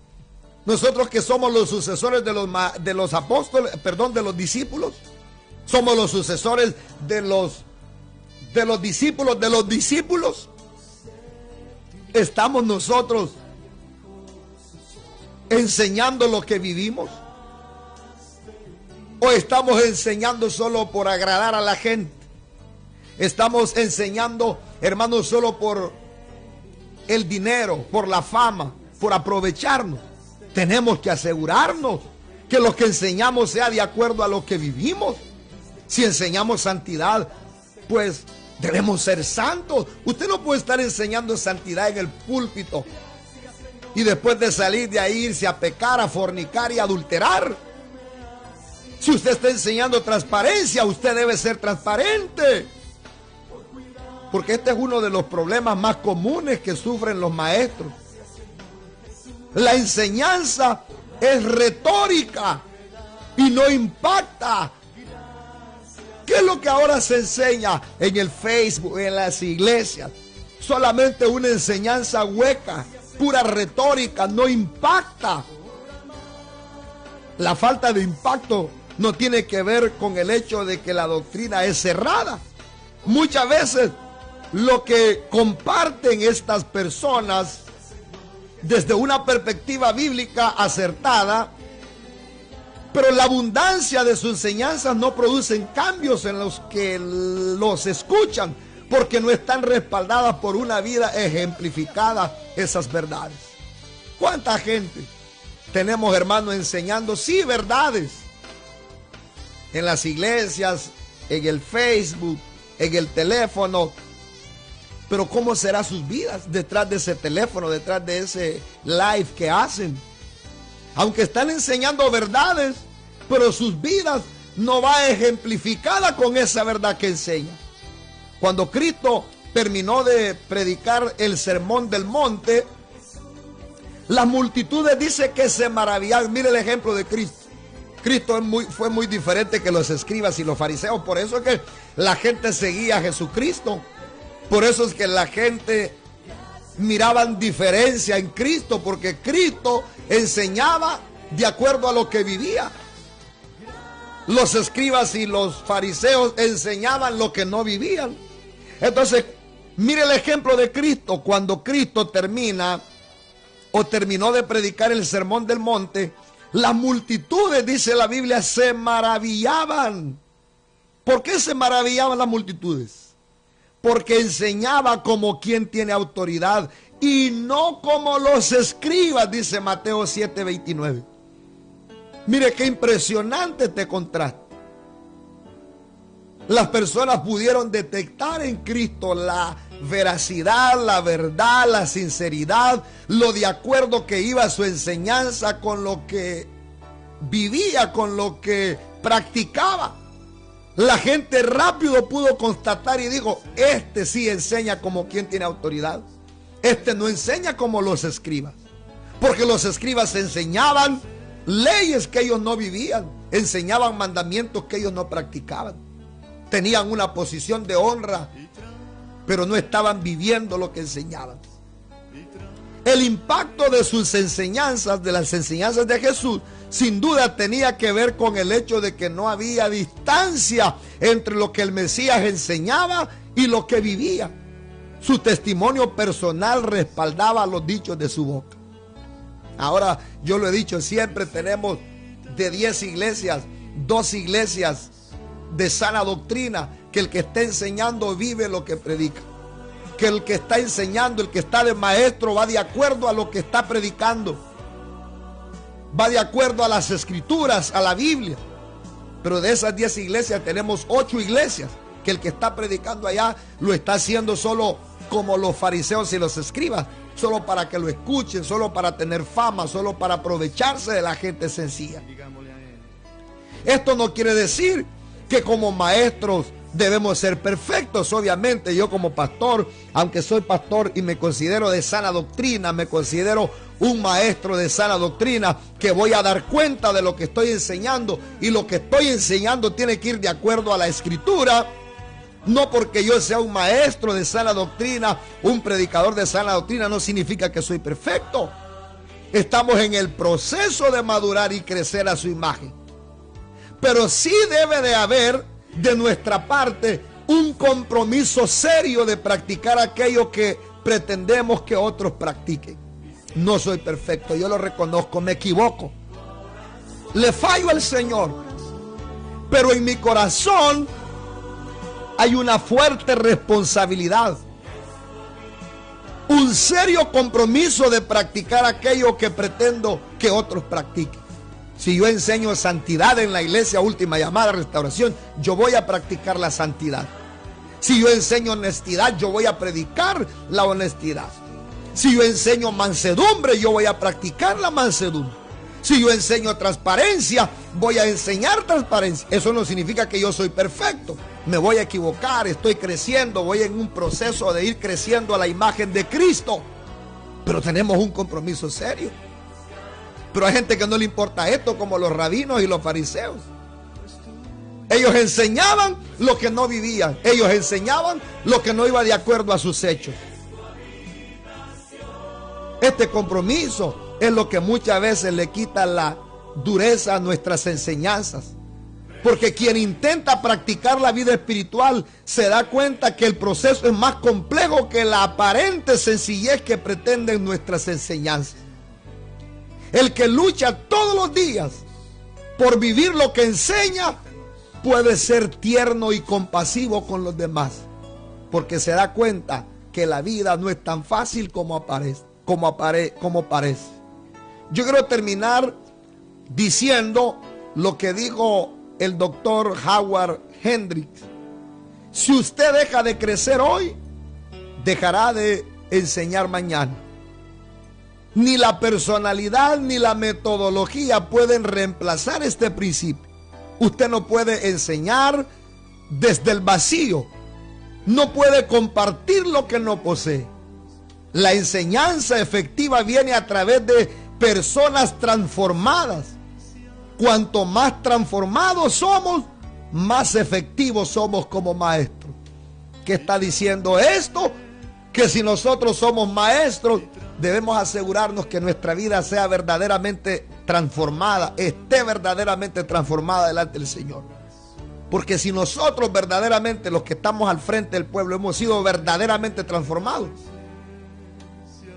que somos los sucesores de los apóstoles, de los discípulos, somos los sucesores de los discípulos, ¿estamos nosotros enseñando lo que vivimos? ¿O estamos enseñando solo por agradar a la gente? ¿Estamos enseñando, hermanos, solo por el dinero, por la fama, por aprovecharnos? Tenemos que asegurarnos que lo que enseñamos sea de acuerdo a lo que vivimos. Si enseñamos santidad, pues debemos ser santos. Usted no puede estar enseñando santidad en el púlpito y después de salir de ahí irse a pecar, a fornicar y a adulterar. Si usted está enseñando transparencia, usted debe ser transparente. Porque este es uno de los problemas más comunes que sufren los maestros. La enseñanza es retórica y no impacta. ¿Qué es lo que ahora se enseña en el Facebook, en las iglesias? Solamente una enseñanza hueca, pura retórica, no impacta. La falta de impacto no tiene que ver con el hecho de que la doctrina es cerrada. Muchas veces lo que comparten estas personas desde una perspectiva bíblica acertada, pero la abundancia de sus enseñanzas no producen cambios en los que los escuchan, porque no están respaldadas por una vida ejemplificada esas verdades. ¿Cuánta gente tenemos, hermanos, enseñando, sí, verdades en las iglesias, en el Facebook, en el teléfono? Pero ¿cómo serán sus vidas detrás de ese teléfono, detrás de ese live que hacen? Aunque están enseñando verdades, pero sus vidas no va ejemplificada con esa verdad que enseña. Cuando Cristo terminó de predicar el sermón del monte, las multitudes dice que se maravillaban. Mire el ejemplo de Cristo. Cristo fue muy diferente que los escribas y los fariseos. Por eso es que la gente seguía a Jesucristo. Por eso es que la gente miraban diferencia en Cristo, porque Cristo enseñaba de acuerdo a lo que vivía. Los escribas y los fariseos enseñaban lo que no vivían. Entonces, mire el ejemplo de Cristo. Cuando Cristo terminó de predicar el sermón del monte, las multitudes, dice la Biblia, se maravillaban. ¿Por qué se maravillaban las multitudes? Porque enseñaba como quien tiene autoridad y no como los escribas, dice Mateo 7:29. Mire qué impresionante este contraste. Las personas pudieron detectar en Cristo la veracidad, la verdad, la sinceridad, lo de acuerdo que iba su enseñanza con lo que vivía, con lo que practicaba. La gente rápido pudo constatar y dijo, este sí enseña como quien tiene autoridad. Este no enseña como los escribas. Porque los escribas enseñaban leyes que ellos no vivían, enseñaban mandamientos que ellos no practicaban. Tenían una posición de honra, pero no estaban viviendo lo que enseñaban. El impacto de sus enseñanzas, de las enseñanzas de Jesús, sin duda tenía que ver con el hecho de que no había distancia entre lo que el Mesías enseñaba y lo que vivía. Su testimonio personal respaldaba los dichos de su boca. Ahora, yo lo he dicho siempre, tenemos de 10 iglesias, 2 iglesias de sana doctrina, que el que está enseñando vive lo que predica. Que el que está enseñando, el que está de maestro, va de acuerdo a lo que está predicando. Va de acuerdo a las escrituras, a la Biblia. Pero de esas 10 iglesias tenemos 8 iglesias que el que está predicando allá lo está haciendo solo como los fariseos y los escribas, solo para que lo escuchen, solo para tener fama, solo para aprovecharse de la gente sencilla. Esto no quiere decir que como maestros debemos ser perfectos. Obviamente yo como pastor, aunque soy pastor y me considero de sana doctrina, me considero un maestro de sana doctrina, que voy a dar cuenta de lo que estoy enseñando, y lo que estoy enseñando tiene que ir de acuerdo a la escritura. No porque yo sea un maestro de sana doctrina, un predicador de sana doctrina, no significa que soy perfecto. Estamos en el proceso de madurar y crecer a su imagen. Pero sí debe de haber de nuestra parte un compromiso serio de practicar aquello que pretendemos que otros practiquen. No soy perfecto, yo lo reconozco, me equivoco, le fallo al Señor, pero en mi corazón hay una fuerte responsabilidad, un serio compromiso de practicar aquello que pretendo que otros practiquen. Si yo enseño santidad en la iglesia Última Llamada Restauración, yo voy a practicar la santidad. Si yo enseño honestidad, yo voy a predicar la honestidad. Si yo enseño mansedumbre, yo voy a practicar la mansedumbre. Si yo enseño transparencia, voy a enseñar transparencia. Eso no significa que yo soy perfecto. Me voy a equivocar, estoy creciendo, voy en un proceso de ir creciendo a la imagen de Cristo. Pero tenemos un compromiso serio. Pero hay gente que no le importa esto, como los rabinos y los fariseos. Ellos enseñaban lo que no vivían. Ellos enseñaban lo que no iba de acuerdo a sus hechos. Este compromiso es lo que muchas veces le quita la dureza a nuestras enseñanzas. Porque quien intenta practicar la vida espiritual se da cuenta que el proceso es más complejo que la aparente sencillez que pretenden nuestras enseñanzas. El que lucha todos los días por vivir lo que enseña puede ser tierno y compasivo con los demás, porque se da cuenta que la vida no es tan fácil como parece. Yo quiero terminar diciendo lo que dijo el doctor Howard Hendricks. Si usted deja de crecer hoy, dejará de enseñar mañana. Ni la personalidad ni la metodología pueden reemplazar este principio. Usted no puede enseñar desde el vacío. No puede compartir lo que no posee. La enseñanza efectiva viene a través de personas transformadas. Cuanto más transformados somos, más efectivos somos como maestros. ¿Qué está diciendo esto? Que si nosotros somos maestros, debemos asegurarnos que nuestra vida sea verdaderamente transformada, esté verdaderamente transformada delante del Señor. Porque si nosotros verdaderamente, los que estamos al frente del pueblo, hemos sido verdaderamente transformados,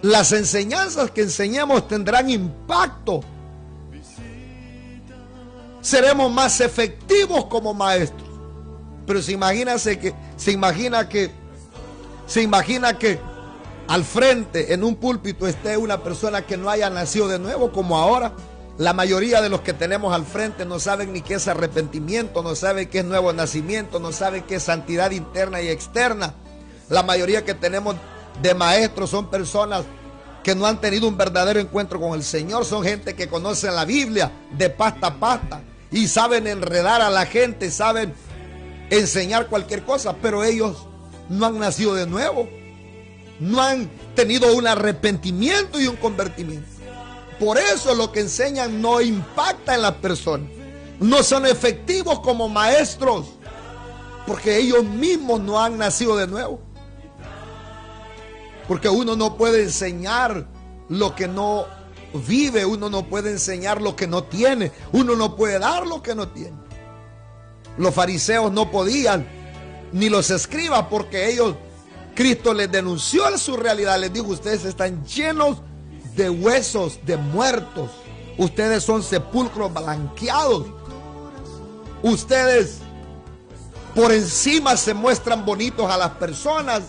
las enseñanzas que enseñemos tendrán impacto. Seremos más efectivos como maestros. Pero se imagina que al frente, en un púlpito, esté una persona que no haya nacido de nuevo, como ahora. La mayoría de los que tenemos al frente no saben ni qué es arrepentimiento, no saben qué es nuevo nacimiento, no saben qué es santidad interna y externa. La mayoría que tenemos de maestros son personas que no han tenido un verdadero encuentro con el Señor. Son gente que conocen la Biblia de pasta a pasta y saben enredar a la gente, saben enseñar cualquier cosa, pero ellos no han nacido de nuevo. No han tenido un arrepentimiento y un convertimiento. Por eso lo que enseñan no impacta en las personas. No son efectivos como maestros, porque ellos mismos no han nacido de nuevo. Porque uno no puede enseñar lo que no vive, uno no puede enseñar lo que no tiene, uno no puede dar lo que no tiene. Los fariseos no podían, ni los escribas, porque ellos, Cristo les denunció su realidad, les dijo: ustedes están llenos de huesos de muertos, ustedes son sepulcros blanqueados, ustedes por encima se muestran bonitos a las personas,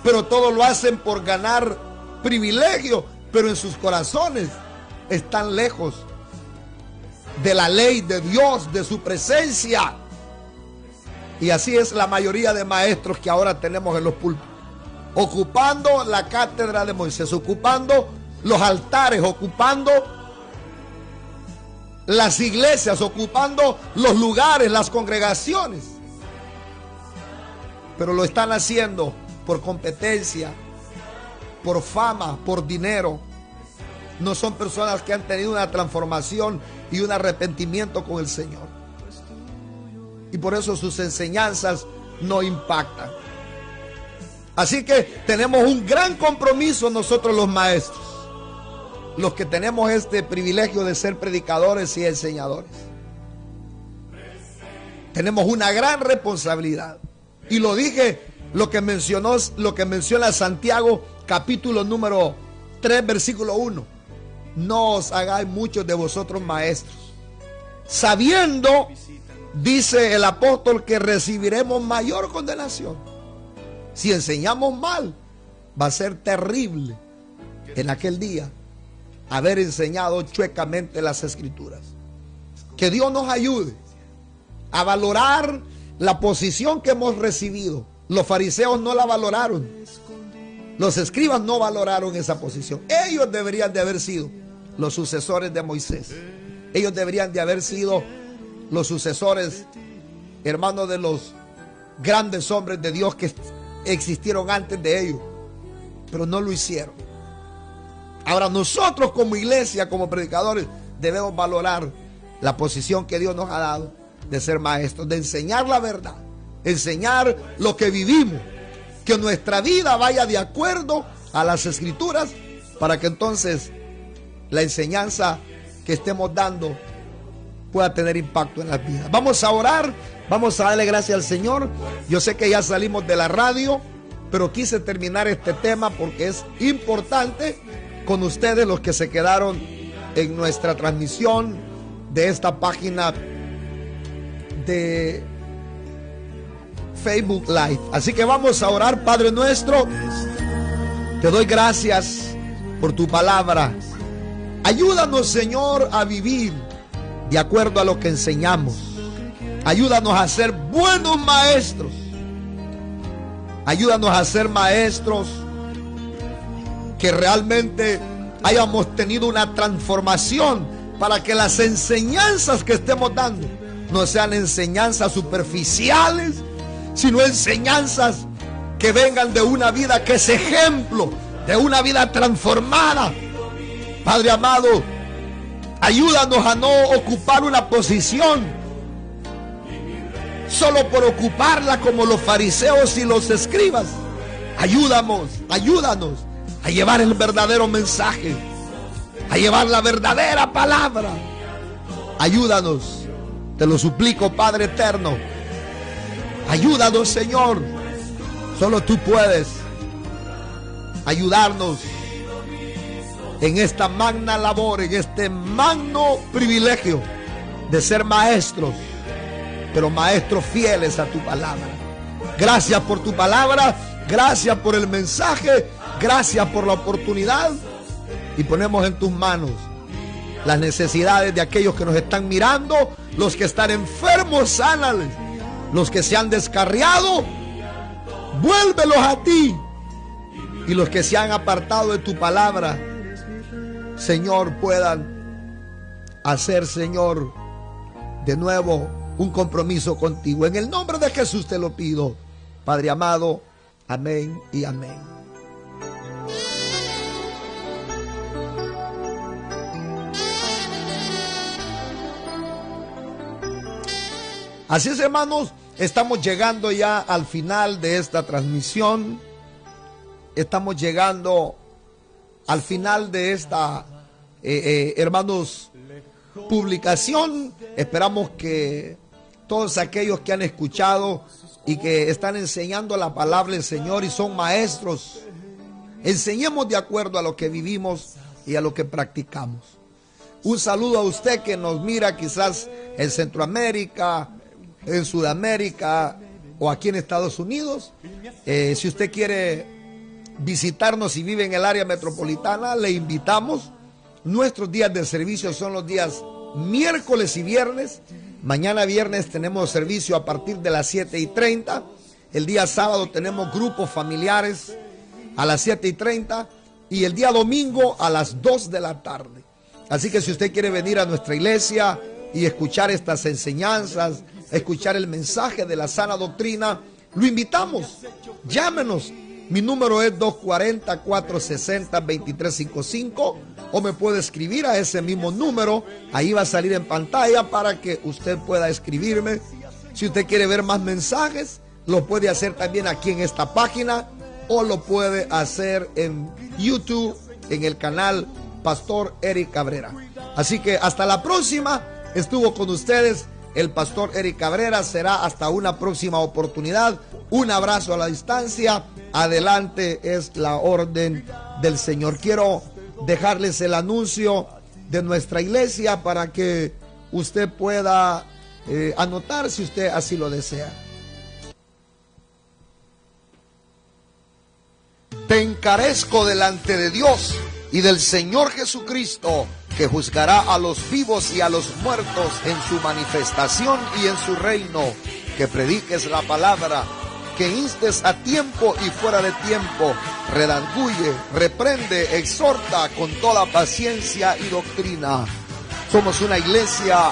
pero todo lo hacen por ganar privilegio, pero en sus corazones están lejos de la ley de Dios, de su presencia. Y así es la mayoría de maestros que ahora tenemos en los púlpitos, ocupando la cátedra de Moisés, ocupando los altares, ocupando las iglesias, ocupando los lugares, las congregaciones. Pero lo están haciendo por competencia, por fama, por dinero. No son personas que han tenido una transformación y un arrepentimiento con el Señor. Y por eso sus enseñanzas no impactan. Así que tenemos un gran compromiso nosotros los maestros, los que tenemos este privilegio de ser predicadores y enseñadores. Tenemos una gran responsabilidad. Y lo dije, lo que menciona Santiago, capítulo número 3, versículo 1. No os hagáis muchos de vosotros maestros, sabiendo, dice el apóstol, que recibiremos mayor condenación. Si enseñamos mal, va a ser terrible en aquel día. haber enseñado chuecamente las Escrituras. Que Dios nos ayude a valorar la posición que hemos recibido. Los fariseos no la valoraron. Los escribas no valoraron esa posición. Ellos deberían de haber sido los sucesores de Moisés. Ellos deberían de haber sido los sucesores, hermanos, de los grandes hombres de Dios que existieron antes de ellos. Pero no lo hicieron. Ahora nosotros como iglesia, como predicadores, debemos valorar la posición que Dios nos ha dado de ser maestros, de enseñar la verdad, enseñar lo que vivimos, que nuestra vida vaya de acuerdo a las Escrituras, para que entonces la enseñanza que estemos dando pueda tener impacto en las vidas. Vamos a orar, vamos a darle gracias al Señor. Yo sé que ya salimos de la radio, pero quise terminar este tema porque es importante con ustedes, los que se quedaron en nuestra transmisión de esta página de Facebook Live. Así que vamos a orar. Padre nuestro, te doy gracias por tu palabra. Ayúdanos, Señor, a vivir de acuerdo a lo que enseñamos. Ayúdanos a ser buenos maestros. Ayúdanos a ser maestros que realmente hayamos tenido una transformación, para que las enseñanzas que estemos dando no sean enseñanzas superficiales, sino enseñanzas que vengan de una vida que es ejemplo, de una vida transformada. Padre amado, ayúdanos a no ocupar una posición solo por ocuparla como los fariseos y los escribas. Ayúdanos a llevar el verdadero mensaje, a llevar la verdadera palabra. Ayúdanos, te lo suplico, Padre eterno. Ayúdanos, Señor. Solo tú puedes ayudarnos en esta magna labor, en este magno privilegio de ser maestros, pero maestros fieles a tu palabra. Gracias por tu palabra, gracias por el mensaje, gracias por la oportunidad, y ponemos en tus manos las necesidades de aquellos que nos están mirando. Los que están enfermos, sánales. Los que se han descarriado, vuélvelos a ti. Y los que se han apartado de tu palabra, Señor, puedan hacer, Señor, de nuevo un compromiso contigo. En el nombre de Jesús te lo pido, Padre amado. Amén y amén. Así es, hermanos, estamos llegando ya al final de esta transmisión. Estamos llegando al final de esta, hermanos, publicación. Esperamos que todos aquellos que han escuchado y que están enseñando la palabra del Señor y son maestros, enseñemos de acuerdo a lo que vivimos y a lo que practicamos. Un saludo a usted que nos mira quizás en Centroamérica, en Sudamérica o aquí en Estados Unidos. Si usted quiere visitarnos y vive en el área metropolitana, le invitamos. Nuestros días de servicio son los días miércoles y viernes. Mañana viernes tenemos servicio a partir de las 7:30. El día sábado tenemos grupos familiares a las 7:30 y el día domingo a las 2 de la tarde. Así que si usted quiere venir a nuestra iglesia y escuchar estas enseñanzas, escuchar el mensaje de la sana doctrina, lo invitamos. Llámenos. Mi número es 240-460-2355, o me puede escribir a ese mismo número. Ahí va a salir en pantalla para que usted pueda escribirme. Si usted quiere ver más mensajes, lo puede hacer también aquí en esta página, o lo puede hacer en YouTube, en el canal Pastor Eric Cabrera. Así que hasta la próxima. Estuvo con ustedes el Pastor Eric Cabrera. Será hasta una próxima oportunidad. Un abrazo a la distancia. Adelante es la orden del Señor. Quiero dejarles el anuncio de nuestra iglesia para que usted pueda anotar si usted así lo desea. Te encarezco delante de Dios y del Señor Jesucristo, que juzgará a los vivos y a los muertos en su manifestación y en su reino. Que prediques la palabra, que instes a tiempo y fuera de tiempo, redarguye, reprende, exhorta con toda paciencia y doctrina. Somos una iglesia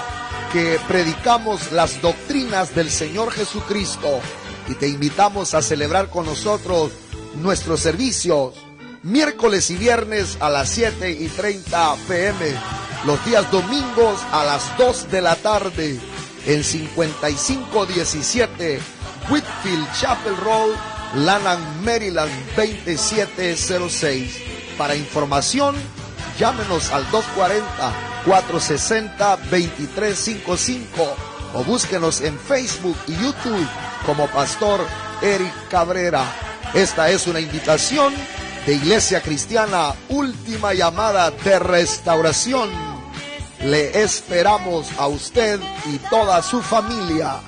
que predicamos las doctrinas del Señor Jesucristo y te invitamos a celebrar con nosotros nuestros servicios miércoles y viernes a las 7:30 p.m., los días domingos a las 2 de la tarde, en 5517 Whitfield Chapel Road, Lanham, Maryland 2706. Para información, llámenos al 240-460-2355 o búsquenos en Facebook y YouTube como Pastor Eric Cabrera. Esta es una invitación de Iglesia Cristiana Última Llamada de Restauración. Le esperamos a usted y toda su familia.